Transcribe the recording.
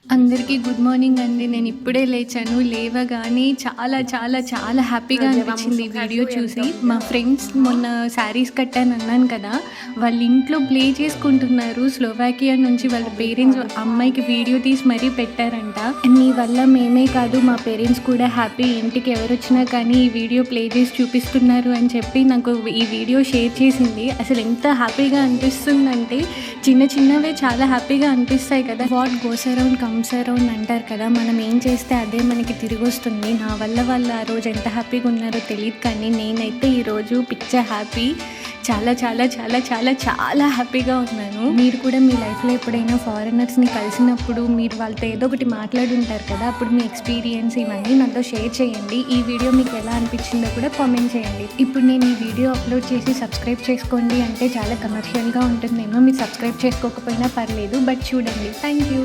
అందరికీ good morning అండి. నేను ఇప్పుడే లేచాను. లేవగానే చాలా చాలా చాలా హ్యాపీగా అనిపించింది ఈ వీడియో చూసి. మా ఫ్రెండ్స్ మొన్న శారీస్ కట్టానన్నాను కదా! వాళ్ళ ఇంట్లో ప్లే చేసుకుంటున్నారు. స్లోవాకియా నుంచి వాళ్ళ పేరెంట్స్ అమ్మాయికి వీడియో తీసి మరీ పెట్టారంట. నీ వల్ల మేమే కాదు మా పేరెంట్స్ కూడా హ్యాపీ. ఇంటికి ఎవరొచ్చినా కానీ ఈ వీడియో ప్లే చేసి చూపిస్తున్నారు అని చెప్పి నాకు ఈ వీడియో షేర్ చేసింది. అసలు ఎంత హ్యాపీగా అనిపిస్తుందంటే చిన్న చిన్నవే చాలా హ్యాపీగా అనిపిస్తాయి కదా! What goes around comes around అంటారు కదా! మనం ఏం చేస్తే అదే మనకి తిరిగొస్తుంది. నా వల్ల వాళ్ళు ఆ రోజు ఎంత హ్యాపీగా ఉన్నారో తెలీదు కానీ నేనైతే ఈరోజు పిచ్చ హ్యాపీ. చాలా చాలా చాలా చాలా చాలా హ్యాపీగా ఉన్నాను. మీరు కూడా మీ లైఫ్లో ఎప్పుడైనా ఫారినర్స్ని కలిసినప్పుడు మీరు వాళ్ళతో ఏదో ఒకటి మాట్లాడి ఉంటారు కదా! అప్పుడు మీ ఎక్స్పీరియన్స్ ఇవన్నీ నాతో షేర్ చేయండి. ఈ వీడియో మీకు ఎలా అనిపించిందో కూడా కామెంట్ చేయండి. ఇప్పుడు నేను ఈ వీడియో అప్లోడ్ చేసి సబ్స్క్రైబ్ చేసుకోండి అంటే చాలా కమర్షియల్గా ఉంటుందేమో. మీరు సబ్స్క్రైబ్ చేసుకోకపోయినా పర్లేదు, బట్ చూడండి. Thank you.